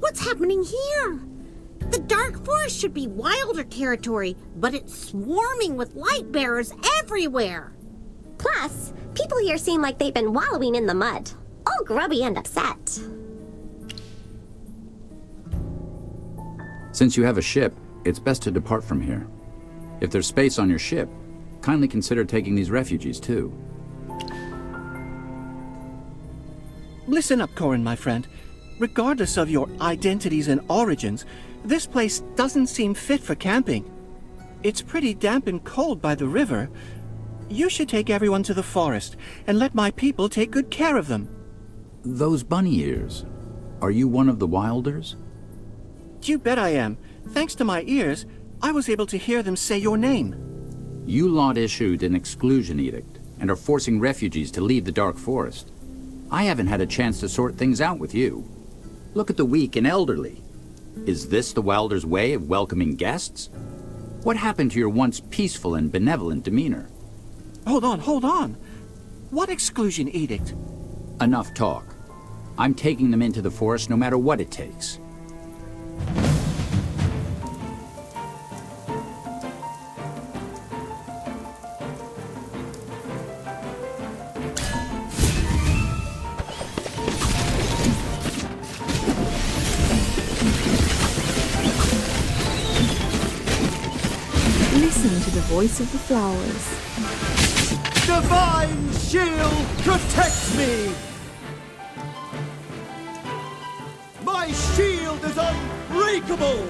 What's happening here? The Dark Forest should be wilder territory, but it's swarming with light bearers everywhere. Plus, people here seem like they've been wallowing in the mud, all grubby and upset. Since you have a ship, it's best to depart from here. If there's space on your ship, kindly consider taking these refugees too. Listen up, Corin, my friend. Regardless of your identities and origins, this place doesn't seem fit for camping. It's pretty damp and cold by the river. You should take everyone to the forest and let my people take good care of them. Those bunny ears, are you one of the Wilders? You bet I am. Thanks to my ears, I was able to hear them say your name. You lot issued an exclusion edict and are forcing refugees to leave the Dark Forest. I haven't had a chance to sort things out with you. Look at the weak and elderly. Is this the Wilders' way of welcoming guests? What happened to your once peaceful and benevolent demeanor? Hold on. What exclusion edict? Enough talk. I'm taking them into the forest no matter what it takes. Listen to the voice of the flowers. Divine shield protects me! My shield is unbreakable!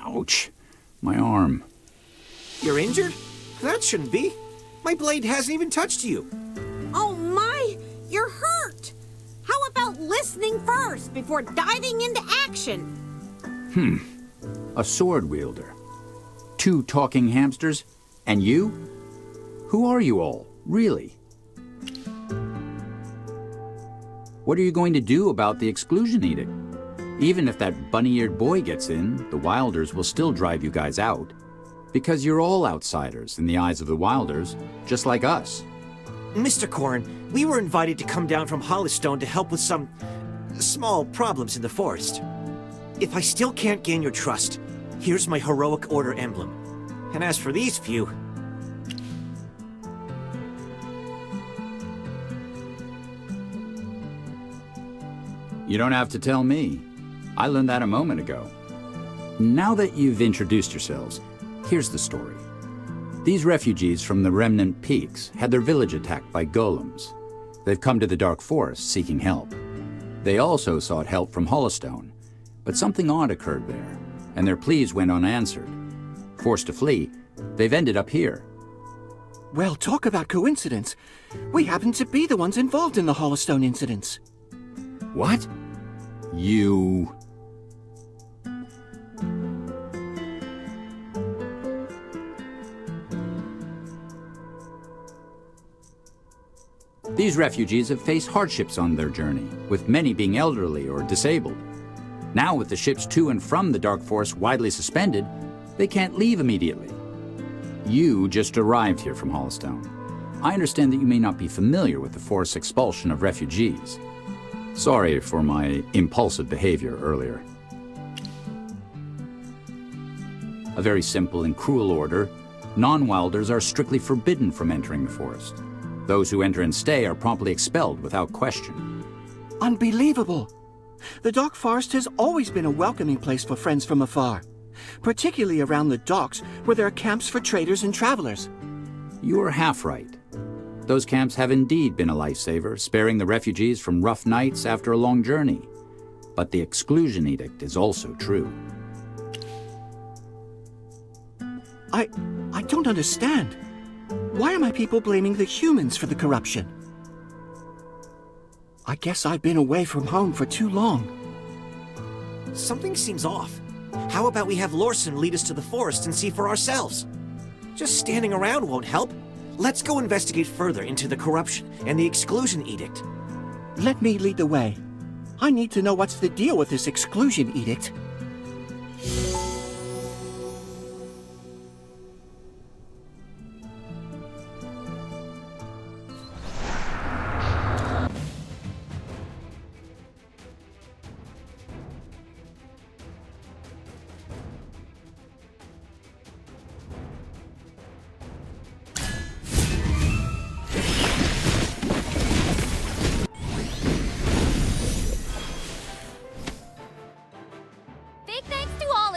Ouch. My arm. You're injured? That shouldn't be. My blade hasn't even touched you. Oh my, you're hurt. How about listening first before diving into action? A sword wielder. 2 talking hamsters? And you? Who are you all, really? What are you going to do about the exclusion edict? Even if that bunny-eared boy gets in, the Wilders will still drive you guys out. Because you're all outsiders in the eyes of the Wilders, just like us. Mr. Corin, we were invited to come down from Hollystone to help with some small problems in the forest. If I still can't gain your trust, here's my heroic order emblem. And as for these few... You don't have to tell me. I learned that a moment ago. Now that you've introduced yourselves, here's the story. These refugees from the Remnant Peaks had their village attacked by golems. They've come to the Dark Forest seeking help. They also sought help from Hollystone, but something odd occurred there, and their pleas went unanswered. Forced to flee, they've ended up here. Well, talk about coincidence. We happen to be the ones involved in the Hollystone incidents. What? You... These refugees have faced hardships on their journey, with many being elderly or disabled. Now, with the ships to and from the Dark Forest widely suspended, they can't leave immediately. You just arrived here from Hollystone. I understand that you may not be familiar with the forced expulsion of refugees. Sorry for my impulsive behavior earlier. A very simple and cruel order. Non-Wilders are strictly forbidden from entering the forest. Those who enter and stay are promptly expelled without question. Unbelievable! The Dark Forest has always been a welcoming place for friends from afar, particularly around the docks where there are camps for traders and travelers. You are half right. Those camps have indeed been a lifesaver, sparing the refugees from rough nights after a long journey. But the exclusion edict is also true. I don't understand. Why are my people blaming the humans for the corruption? I guess I've been away from home for too long. Something seems off. How about we have Lorson lead us to the forest and see for ourselves? Just standing around won't help. Let's go investigate further into the corruption and the exclusion edict. Let me lead the way. I need to know what's the deal with this exclusion edict.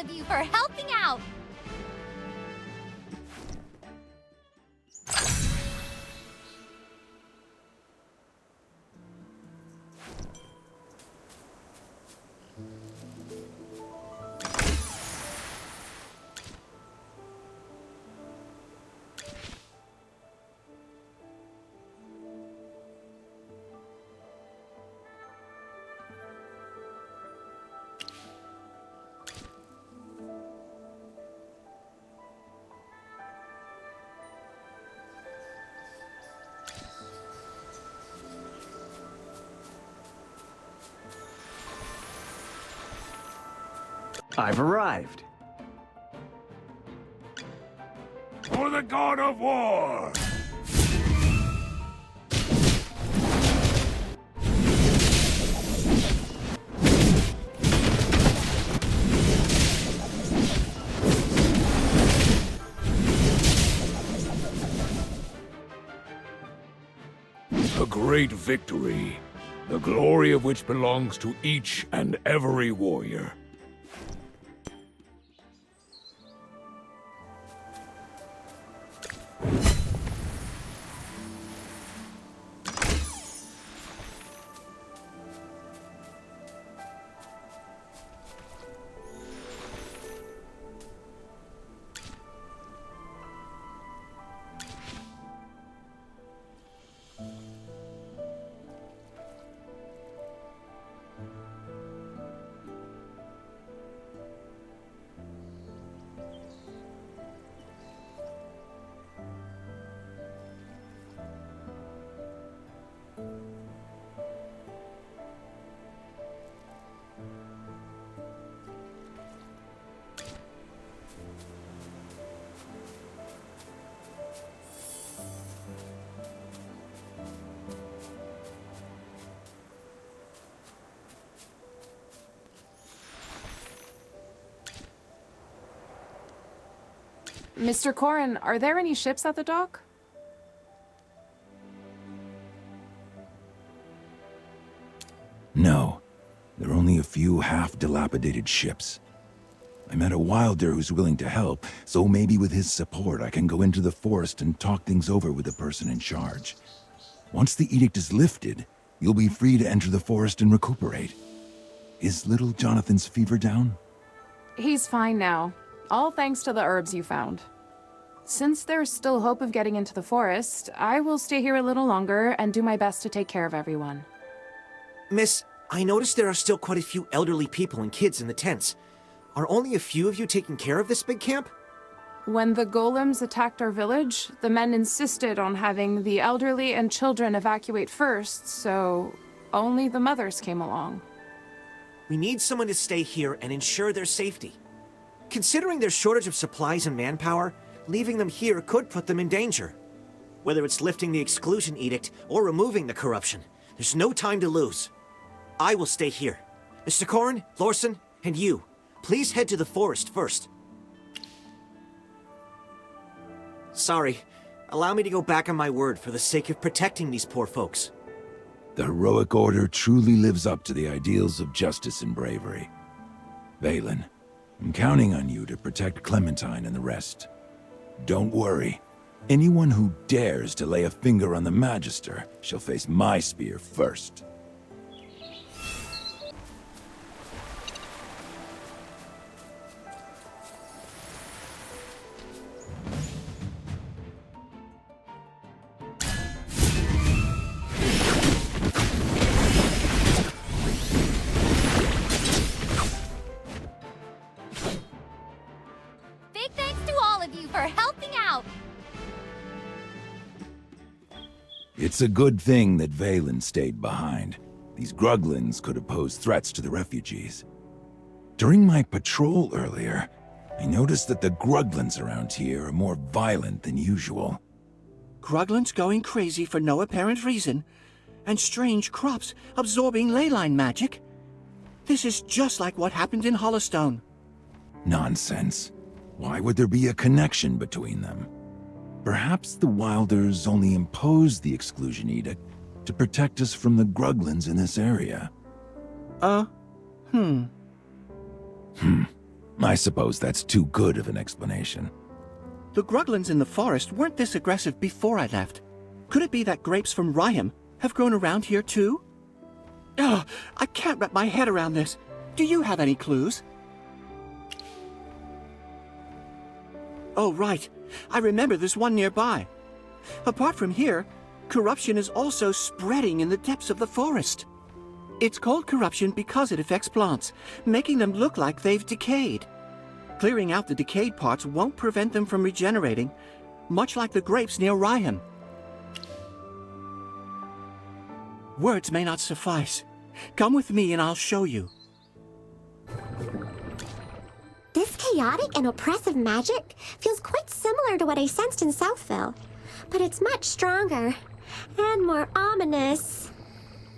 of you for helping out! I've arrived. For the god of war! A great victory, the glory of which belongs to each and every warrior. Mr. Corrin, are there any ships at the dock? No. There are only a few half-dilapidated ships. I met a wilder who's willing to help, so maybe with his support I can go into the forest and talk things over with the person in charge. Once the edict is lifted, you'll be free to enter the forest and recuperate. Is little Jonathan's fever down? He's fine now. All thanks to the herbs you found. Since there's still hope of getting into the forest, I will stay here a little longer and do my best to take care of everyone. Miss, I noticed there are still quite a few elderly people and kids in the tents. Are only a few of you taking care of this big camp? When the golems attacked our village, the men insisted on having the elderly and children evacuate first, so only the mothers came along. We need someone to stay here and ensure their safety. Considering their shortage of supplies and manpower, leaving them here could put them in danger. Whether it's lifting the exclusion edict or removing the corruption, there's no time to lose. I will stay here. Mr. Corrin, Lorson, and you, please head to the forest first. Sorry, allow me to go back on my word for the sake of protecting these poor folks. The heroic order truly lives up to the ideals of justice and bravery. Valen, I'm counting on you to protect Clementine and the rest. Don't worry. Anyone who dares to lay a finger on the Magister shall face my spear first. Big thanks to all of you for helping out! It's a good thing that Valen stayed behind. These Gruglins could have posed threats to the refugees. During my patrol earlier, I noticed that the Gruglins around here are more violent than usual. Gruglins going crazy for no apparent reason, and strange crops absorbing leyline magic. This is just like what happened in Hollowstone. Nonsense. Why would there be a connection between them? Perhaps the Wilders only imposed the exclusion edict to protect us from the Gruglins in this area. I suppose that's too good of an explanation. The Gruglins in the forest weren't this aggressive before I left. Could it be that grapes from Ryham have grown around here too? Ugh, I can't wrap my head around this. Do you have any clues? Oh, right. I remember there's one nearby. Apart from here, corruption is also spreading in the depths of the forest. It's called corruption because it affects plants, making them look like they've decayed. Clearing out the decayed parts won't prevent them from regenerating, much like the grapes near Ryham. Words may not suffice. Come with me and I'll show you. This chaotic and oppressive magic feels quite similar to what I sensed in Southville, but it's much stronger and more ominous.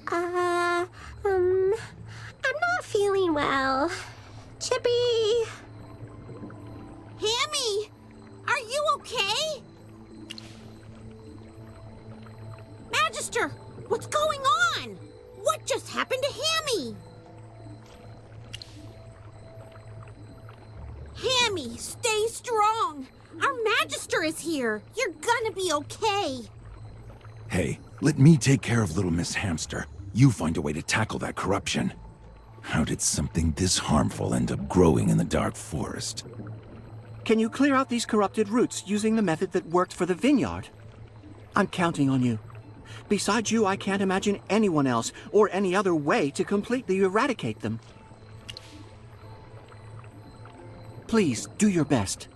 I'm not feeling well. Chippy! Hammy, are you okay? Magister, what's going on? What just happened to Hammy? Hammy, stay strong. Our Magister is here. You're gonna be okay. Hey, let me take care of little Miss Hamster. You find a way to tackle that corruption. How did something this harmful end up growing in the dark forest? Can you clear out these corrupted roots using the method that worked for the vineyard? I'm counting on you. Besides you, I can't imagine anyone else or any other way to completely eradicate them. Please, do your best.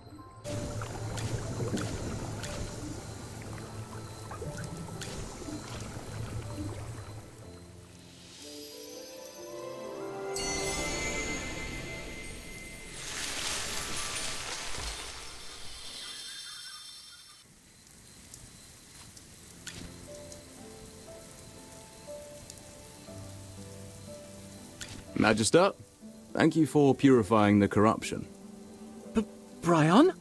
Magister, thank you for purifying the corruption. Brian?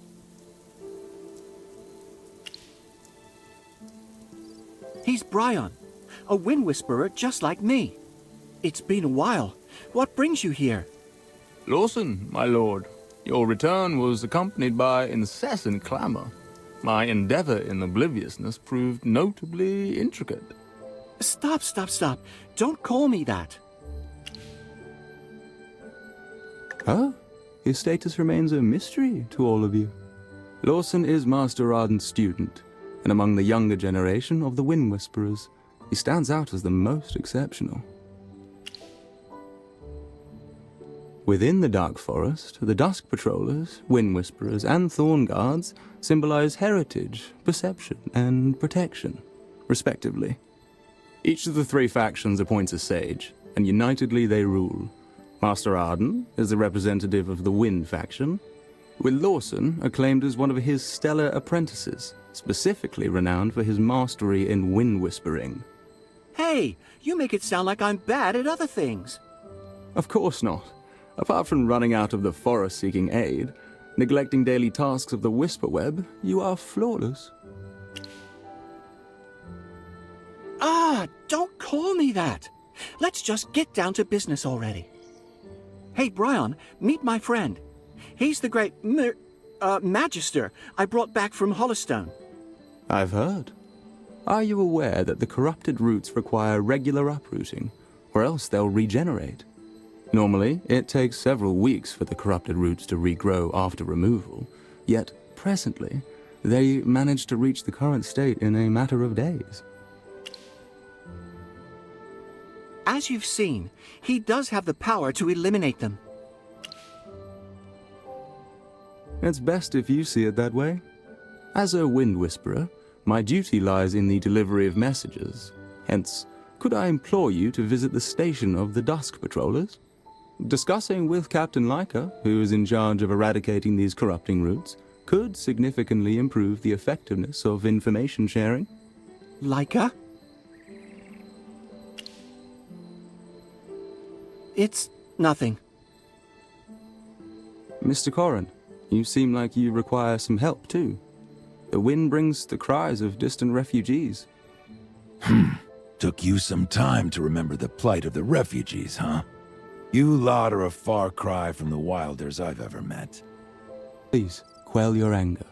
He's Brian, a wind whisperer just like me. It's been a while. What brings you here? Lawson, my lord, your return was accompanied by incessant clamor. My endeavor in obliviousness proved notably intricate. Stop. Don't call me that. Huh? His status remains a mystery to all of you. Lawson is Master Arden's student, and among the younger generation of the Wind Whisperers, he stands out as the most exceptional. Within the Dark Forest, the Dusk Patrollers, Wind Whisperers, and Thorn Guards symbolize heritage, perception, and protection, respectively. Each of the three factions appoints a sage, and unitedly they rule. Master Arden is the representative of the Wind faction, with Lawson acclaimed as one of his stellar apprentices, specifically renowned for his mastery in wind whispering. Hey, you make it sound like I'm bad at other things. Of course not. Apart from running out of the forest seeking aid, neglecting daily tasks of the Whisper Web, you are flawless. Don't call me that. Let's just get down to business already. Hey, Brian, meet my friend. He's the great Magister I brought back from Hollistone. I've heard. Are you aware that the corrupted roots require regular uprooting, or else they'll regenerate? Normally, it takes several weeks for the corrupted roots to regrow after removal, yet presently, they manage to reach the current state in a matter of days. As you've seen, he does have the power to eliminate them. It's best if you see it that way. As a Wind Whisperer, my duty lies in the delivery of messages. Hence, could I implore you to visit the station of the Dusk Patrollers? Discussing with Captain Leica, who is in charge of eradicating these corrupting roots, could significantly improve the effectiveness of information sharing. Leica? It's nothing. Mr. Corrin, you seem like you require some help too. The wind brings the cries of distant refugees. Took you some time to remember the plight of the refugees, huh? You lot are a far cry from the Wilders I've ever met. Please, quell your anger.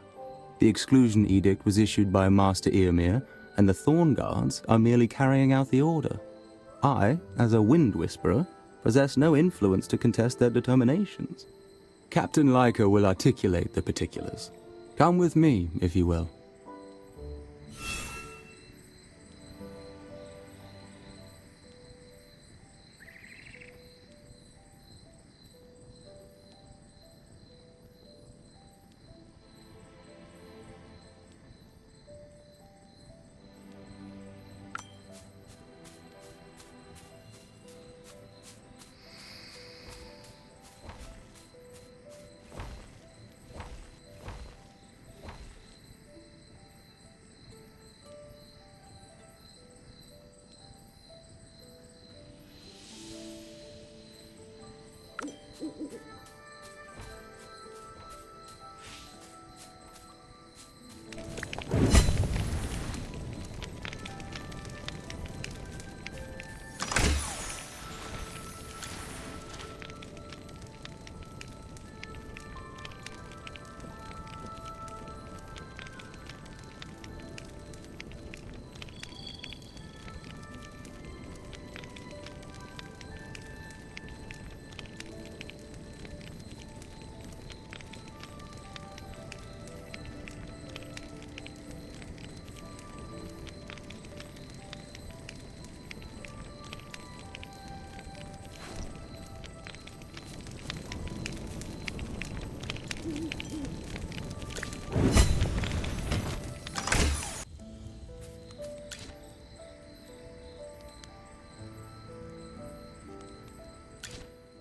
The exclusion edict was issued by Master Eomir, and the Thorn Guards are merely carrying out the order. I, as a Wind Whisperer, possess no influence to contest their determinations. Captain Leica will articulate the particulars. Come with me, if you will.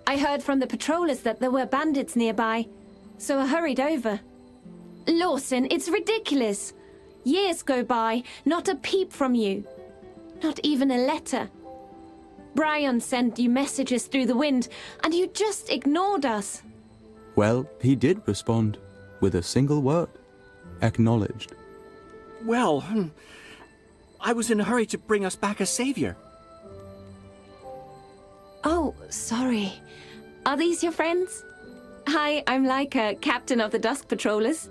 I heard from the patrollers that there were bandits nearby, so I hurried over. Lawson, it's ridiculous. Years go by, not a peep from you. Not even a letter. Brian sent you messages through the wind, and you just ignored us. Well, he did respond, with a single word. Acknowledged. Well, I was in a hurry to bring us back a savior. Oh, sorry. Are these your friends? Hi, I'm Leica, captain of the Dusk Patrollers.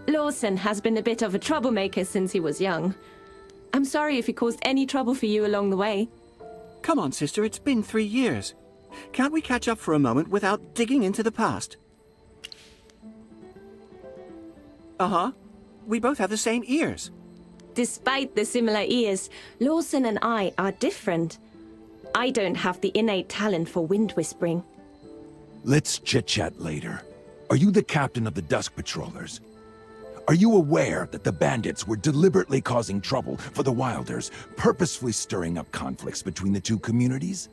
Lawson has been a bit of a troublemaker since he was young. I'm sorry if he caused any trouble for you along the way. Come on, sister, it's been 3 years. Can't we catch up for a moment without digging into the past? Uh-huh. We both have the same ears. Despite the similar ears, Lawson and I are different. I don't have the innate talent for wind whispering. Let's chit-chat later. Are you the captain of the Dusk Patrollers? Are you aware that the bandits were deliberately causing trouble for the Wilders, purposefully stirring up conflicts between the two communities?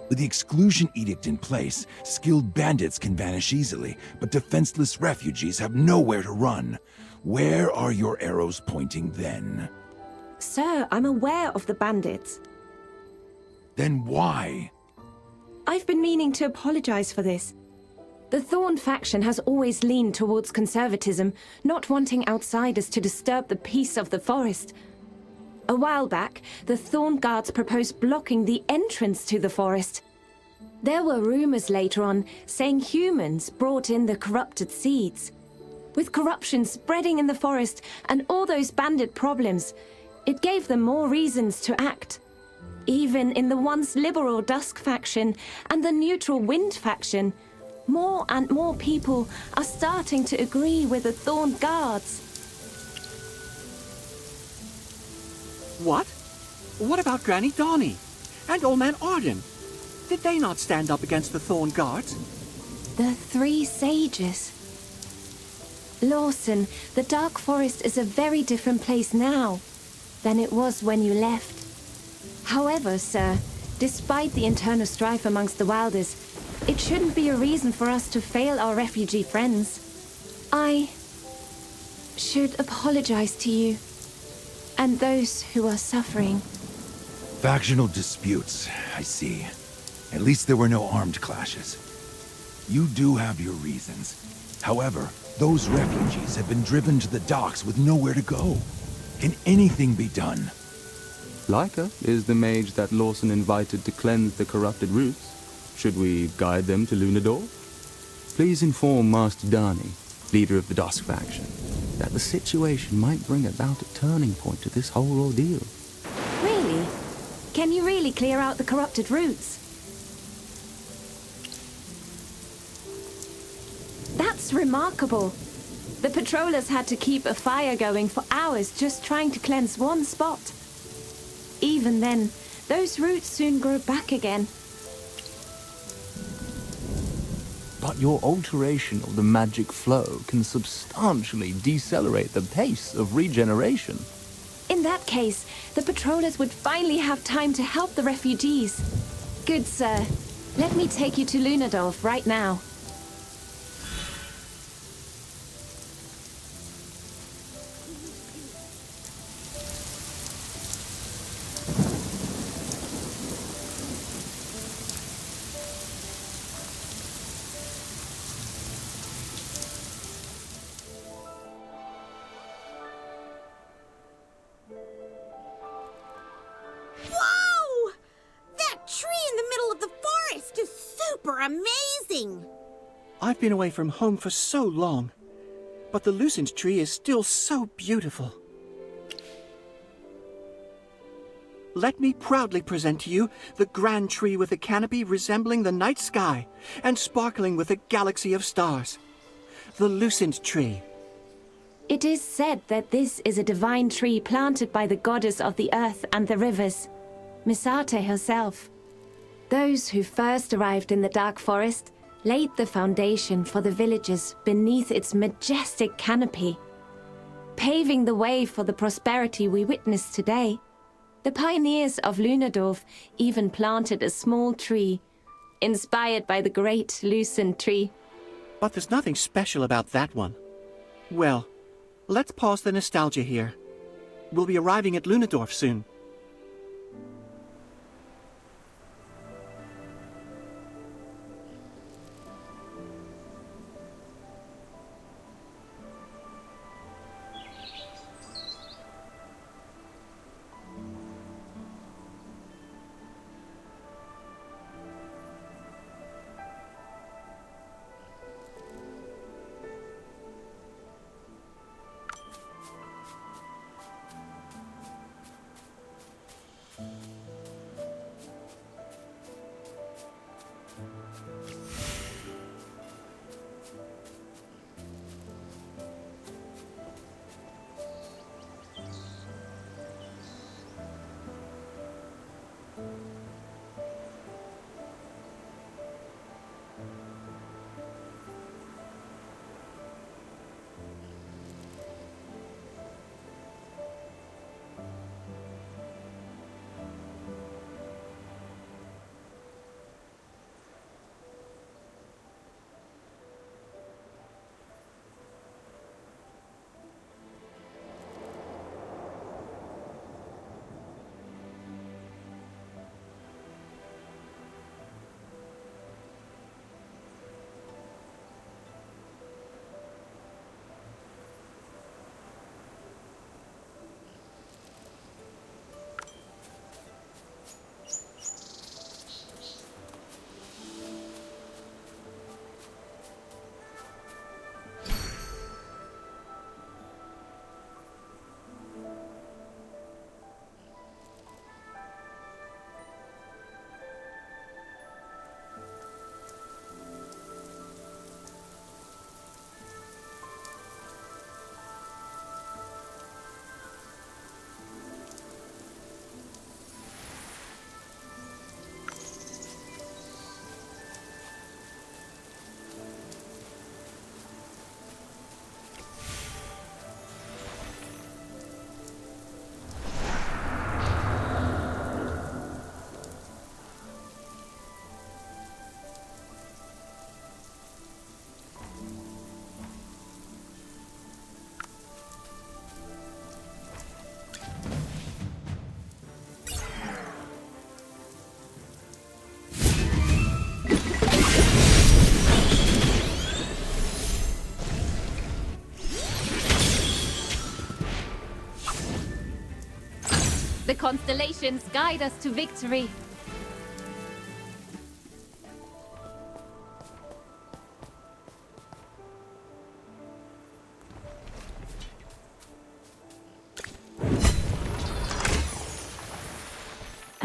With the exclusion edict in place, skilled bandits can vanish easily, but defenseless refugees have nowhere to run. Where are your arrows pointing then? Sir, I'm aware of the bandits. Then why? I've been meaning to apologize for this. The Thorn faction has always leaned towards conservatism, not wanting outsiders to disturb the peace of the forest. A while back, the Thorn Guards proposed blocking the entrance to the forest. There were rumors later on saying humans brought in the corrupted seeds. With corruption spreading in the forest and all those bandit problems, it gave them more reasons to act. Even in the once liberal Dusk faction and the neutral Wind faction, more and more people are starting to agree with the Thorn Guards. What? What about Granny Donnie? And Old Man Arden? Did they not stand up against the Thorn Guards? The three sages. Lawson, the Dark Forest is a very different place now than it was when you left. However, sir, despite the internal strife amongst the Wilders, it shouldn't be a reason for us to fail our refugee friends. I should apologize to you and those who are suffering. Factional disputes, I see. At least there were no armed clashes. You do have your reasons. However, those refugees have been driven to the docks with nowhere to go. Can anything be done? Leica is the mage that Lawson invited to cleanse the corrupted roots. Should we guide them to Lunador? Please inform Master Dani, leader of the Dusk faction, that the situation might bring about a turning point to this whole ordeal. Really? Can you really clear out the corrupted roots? That's remarkable. The patrollers had to keep a fire going for hours just trying to cleanse one spot. Even then, those roots soon grow back again. But your alteration of the magic flow can substantially decelerate the pace of regeneration. In that case, the patrollers would finally have time to help the refugees. Good sir, let me take you to Lunadorf right now. Whoa! That tree in the middle of the forest is super amazing! I've been away from home for so long, but the lucent tree is still so beautiful. Let me proudly present to you the grand tree with a canopy resembling the night sky and sparkling with a galaxy of stars. The lucent tree. It is said that this is a divine tree planted by the goddess of the earth and the rivers, Misate herself. Those who first arrived in the Dark Forest laid the foundation for the villagers beneath its majestic canopy, paving the way for the prosperity we witness today. The pioneers of Lunadorf even planted a small tree, inspired by the great lucent tree. But there's nothing special about that one. Well, let's pause the nostalgia here. We'll be arriving at Lunadorf soon. The constellations guide us to victory.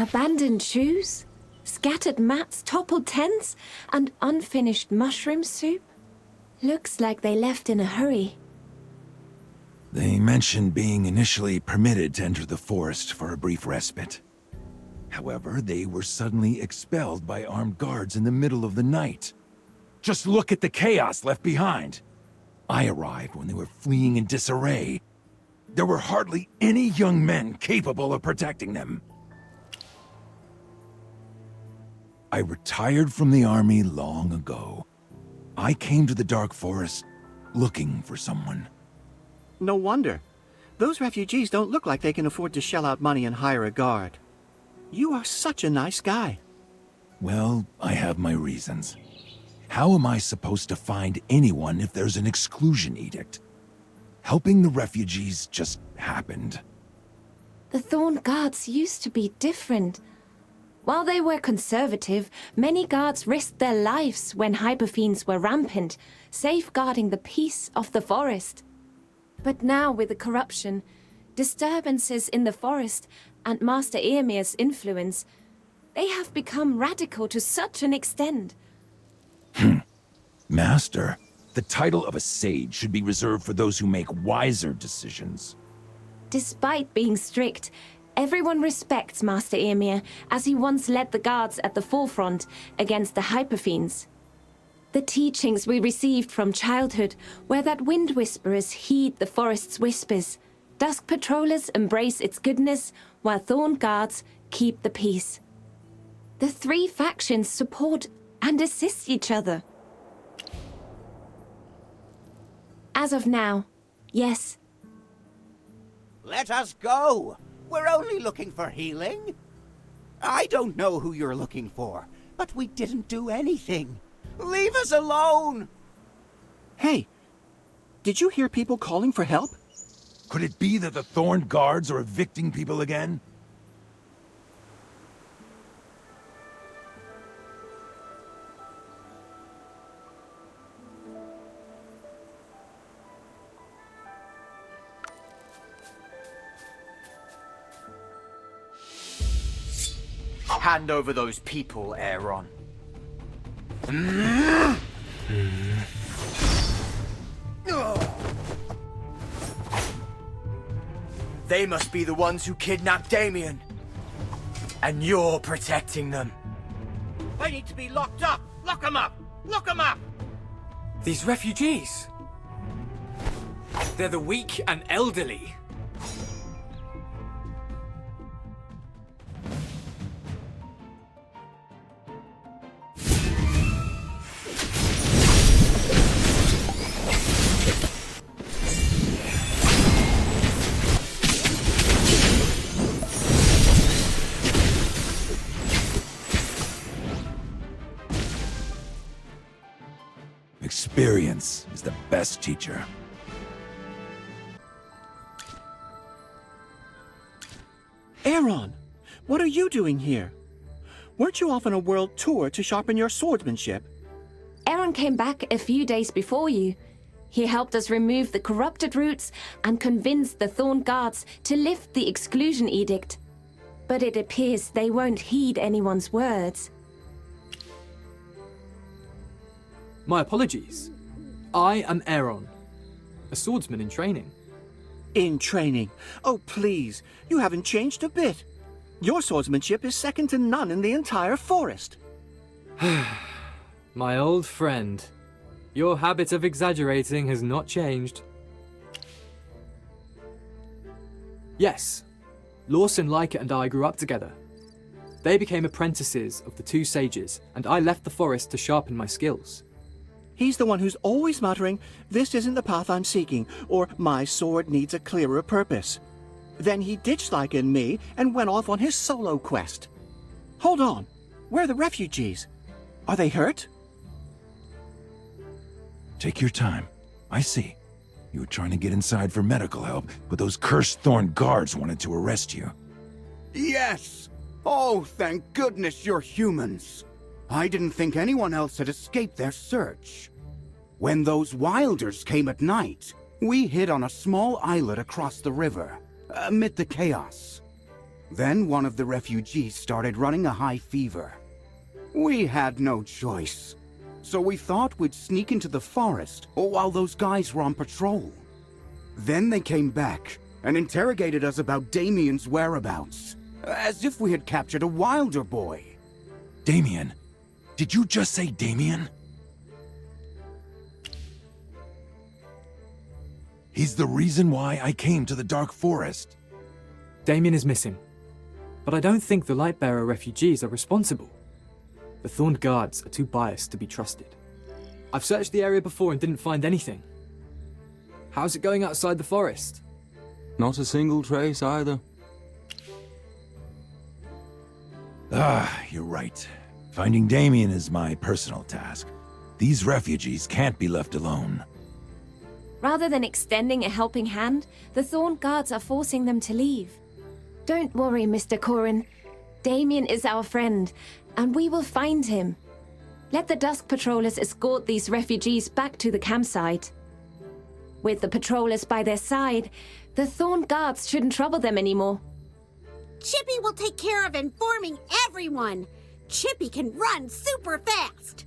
Abandoned shoes, scattered mats, toppled tents, and unfinished mushroom soup. Looks like they left in a hurry. They mentioned being initially permitted to enter the forest for a brief respite. However, they were suddenly expelled by armed guards in the middle of the night. Just look at the chaos left behind. I arrived when they were fleeing in disarray. There were hardly any young men capable of protecting them. I retired from the army long ago. I came to the Dark Forest looking for someone. No wonder. Those refugees don't look like they can afford to shell out money and hire a guard. You are such a nice guy. Well, I have my reasons. How am I supposed to find anyone if there's an exclusion edict? Helping the refugees just happened. The Thorn Guards used to be different. While they were conservative, many guards risked their lives when hyperfiends were rampant, safeguarding the peace of the forest. But now with the corruption, disturbances in the forest, and Master Eomer's influence, they have become radical to such an extent. Master, the title of a sage should be reserved for those who make wiser decisions. Despite being strict, everyone respects Master Eomer, as he once led the guards at the forefront against the hyperfiends. The teachings we received from childhood were that wind whisperers heed the forest's whispers, dusk patrollers embrace its goodness, while thorn guards keep the peace. The three factions support and assist each other. As of now, yes. Let us go! We're only looking for healing. I don't know who you're looking for, but we didn't do anything. Leave us alone! Hey, did you hear people calling for help? Could it be that the Thorned Guards are evicting people again? Hand over those people, Aaron. They must be the ones who kidnapped Damien. And you're protecting them. They need to be locked up! Lock them up! Lock them up! These refugees. They're the weak and elderly. Experience is the best teacher. Aaron, what are you doing here? Weren't you off on a world tour to sharpen your swordsmanship? Aaron came back a few days before you. He helped us remove the corrupted roots and convinced the Thorn Guards to lift the exclusion edict. But it appears they won't heed anyone's words. My apologies. I am Aaron, a swordsman in training. In training? Oh, please. You haven't changed a bit. Your swordsmanship is second to none in the entire forest. My old friend. Your habit of exaggerating has not changed. Yes, Lawson, Leica and I grew up together. They became apprentices of the two sages, and I left the forest to sharpen my skills. He's the one who's always muttering, "This isn't the path I'm seeking," or "My sword needs a clearer purpose." Then he ditched Leica and me and went off on his solo quest. Hold on. Where are the refugees? Are they hurt? Take your time. I see. You were trying to get inside for medical help, but those cursed Thorn Guards wanted to arrest you. Yes! Oh, thank goodness you're humans. I didn't think anyone else had escaped their search. When those Wilders came at night, we hid on a small islet across the river, amid the chaos. Then one of the refugees started running a high fever. We had no choice. So we thought we'd sneak into the forest while those guys were on patrol. Then they came back and interrogated us about Damien's whereabouts, as if we had captured a wilder boy. Damien? Did you just say Damien? He's the reason why I came to the Dark Forest. Damien is missing. But I don't think the Lightbearer refugees are responsible. The Thorned Guards are too biased to be trusted. I've searched the area before and didn't find anything. How's it going outside the forest? Not a single trace either. You're right. Finding Damien is my personal task. These refugees can't be left alone. Rather than extending a helping hand, the Thorned Guards are forcing them to leave. Don't worry, Mr. Corin. Damien is our friend, and we will find him. Let the Dusk Patrollers escort these refugees back to the campsite. With the patrollers by their side, the Thorned Guards shouldn't trouble them anymore. Chippy will take care of informing everyone. Chippy can run super fast.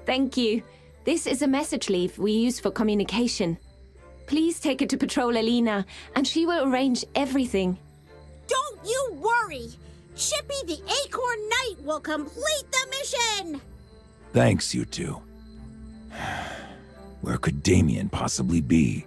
Thank you. This is a message leaf we use for communication. Please take it to Patroller Lena, and she will arrange everything. Don't you worry. Chippy the Acorn Knight will complete the mission. Thanks, you two. Where could Damien possibly be?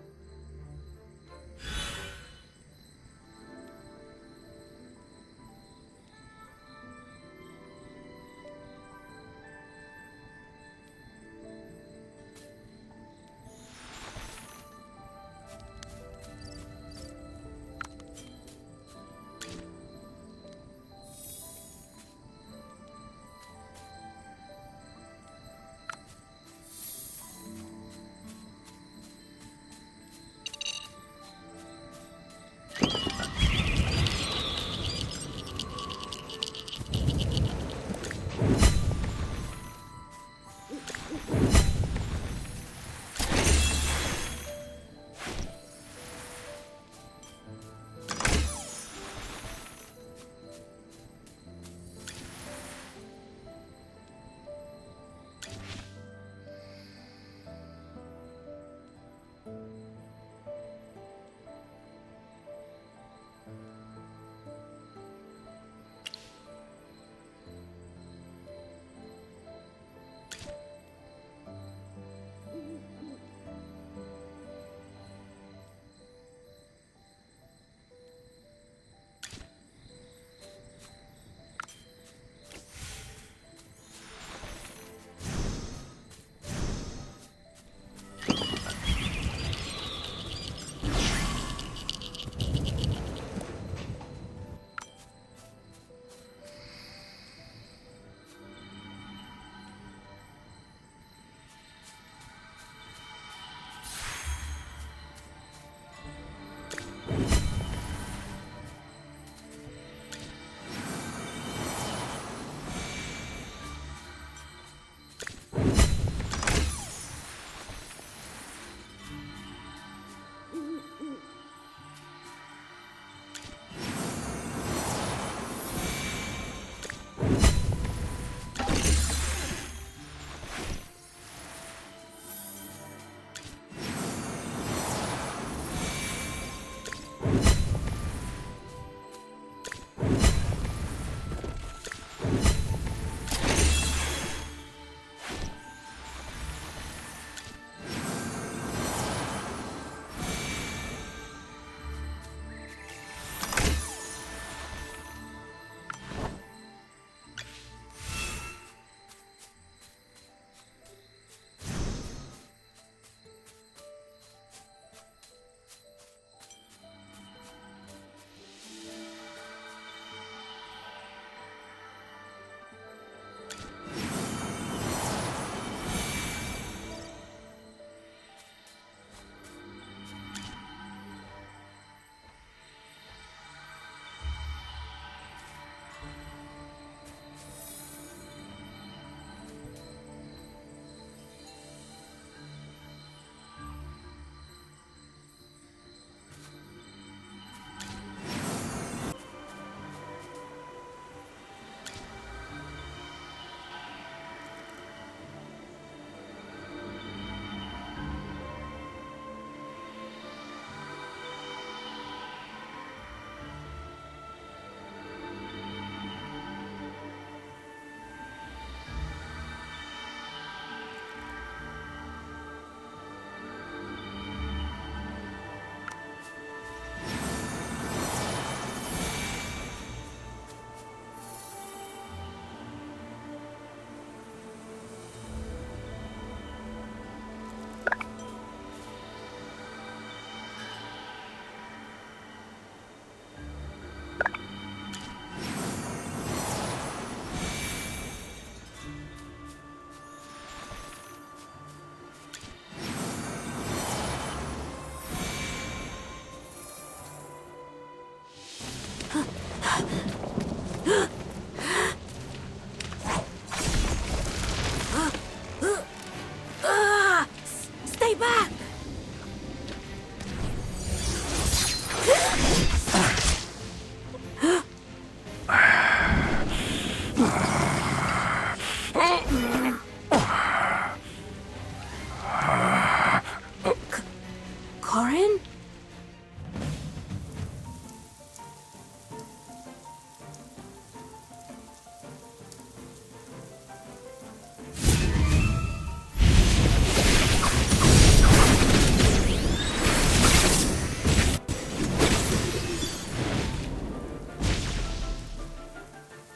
Corin?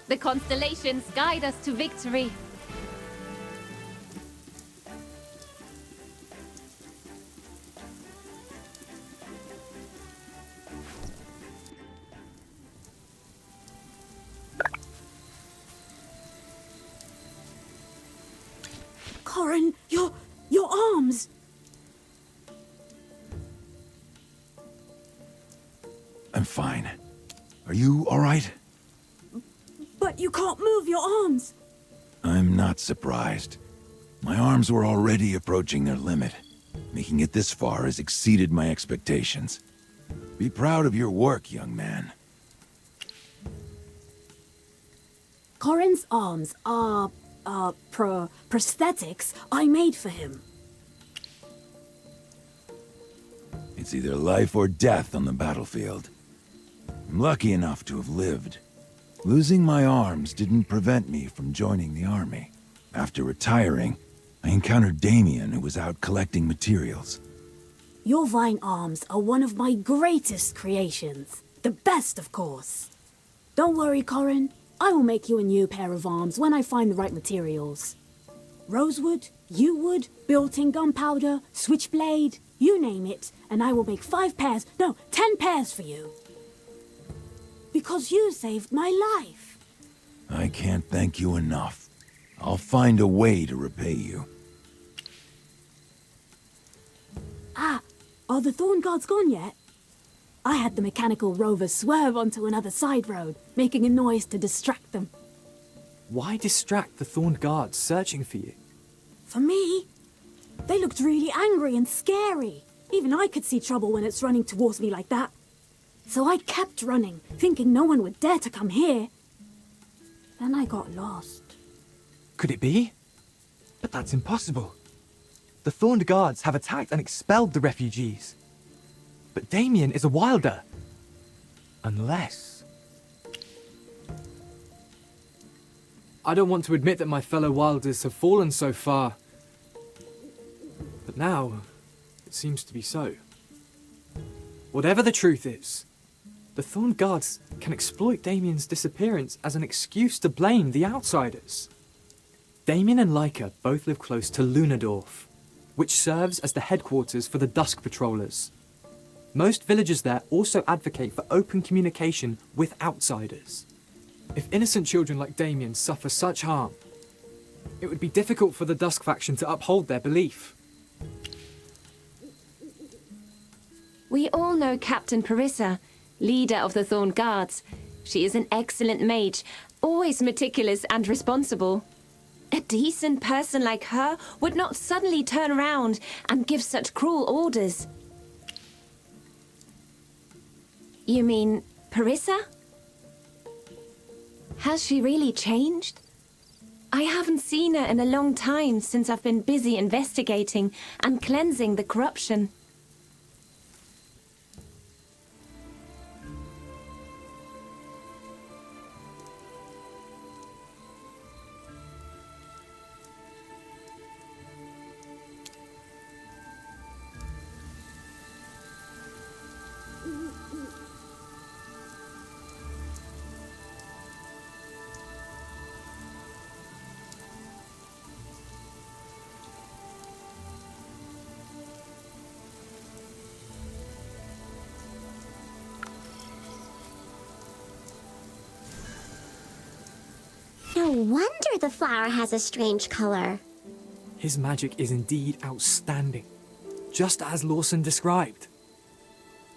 The constellations guide us to victory. Corin, your arms! I'm fine. Are you all right? But you can't move your arms! I'm not surprised. My arms were already approaching their limit. Making it this far has exceeded my expectations. Be proud of your work, young man. Corin's arms are, prosthetics I made for him. It's either life or death on the battlefield. I'm lucky enough to have lived. Losing my arms didn't prevent me from joining the army. After retiring, I encountered Damien, who was out collecting materials. Your vine arms are one of my greatest creations. The best, of course. Don't worry, Corin. I will make you a new pair of arms when I find the right materials. Rosewood, yew wood, built-in gunpowder, switchblade, you name it, and I will make 5 pairs, no, 10 pairs for you. Because you saved my life. I can't thank you enough. I'll find a way to repay you. Ah, are the Thorn Guards gone yet? I had the mechanical rover swerve onto another side road, making a noise to distract them. Why distract the Thorn Guards searching for you? For me? They looked really angry and scary. Even I could see trouble when it's running towards me like that. So I kept running, thinking no one would dare to come here. Then I got lost. Could it be? But that's impossible. The Thorned Guards have attacked and expelled the refugees. But Damien is a wilder. Unless... I don't want to admit that my fellow wilders have fallen so far. But now, it seems to be so. Whatever the truth is, the Thorn Guards can exploit Damien's disappearance as an excuse to blame the outsiders. Damien and Leica both live close to Lunadorf, which serves as the headquarters for the Dusk Patrollers. Most villagers there also advocate for open communication with outsiders. If innocent children like Damien suffer such harm, it would be difficult for the Dusk faction to uphold their belief. We all know Captain Parissa, leader of the Thorn Guards. She is an excellent mage, always meticulous and responsible. A decent person like her would not suddenly turn around and give such cruel orders. You mean Parissa? Has she really changed? I haven't seen her in a long time since I've been busy investigating and cleansing the corruption. No wonder the flower has a strange color. His magic is indeed outstanding, just as Lawson described.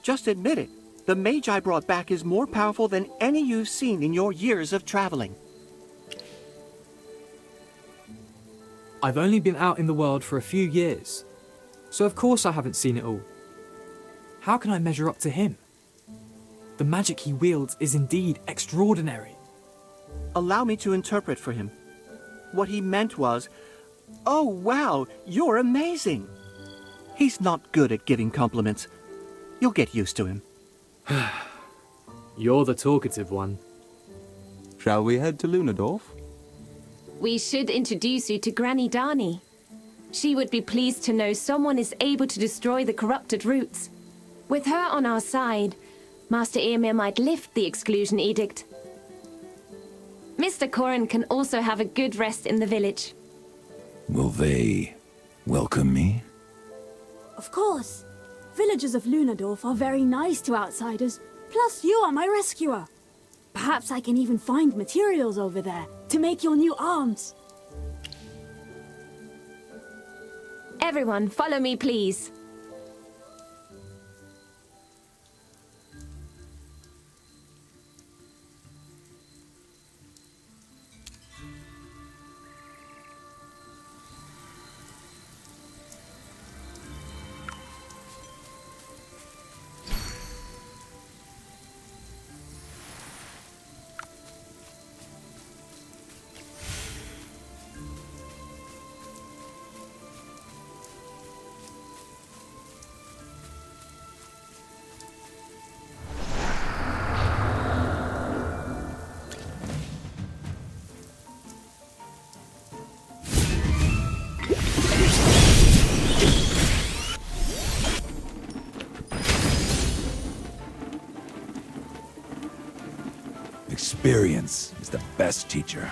Just admit it. The mage I brought back is more powerful than any you've seen in your years of traveling. I've only been out in the world for a few years, so of course I haven't seen it all. How can I measure up to him? The magic he wields is indeed extraordinary. Allow me to interpret for him. What he meant was, "Oh wow, you're amazing!" He's not good at giving compliments. You'll get used to him. You're the talkative one. Shall we head to Lunadorf? We should introduce you to Granny Dani. She would be pleased to know someone is able to destroy the corrupted roots. With her on our side, Master Eomir might lift the exclusion edict. Mr. Corin can also have a good rest in the village. Will they welcome me? Of course. Villagers of Lunadorf are very nice to outsiders. Plus, you are my rescuer. Perhaps I can even find materials over there to make your new arms. Everyone, follow me, please. Experience is the best teacher.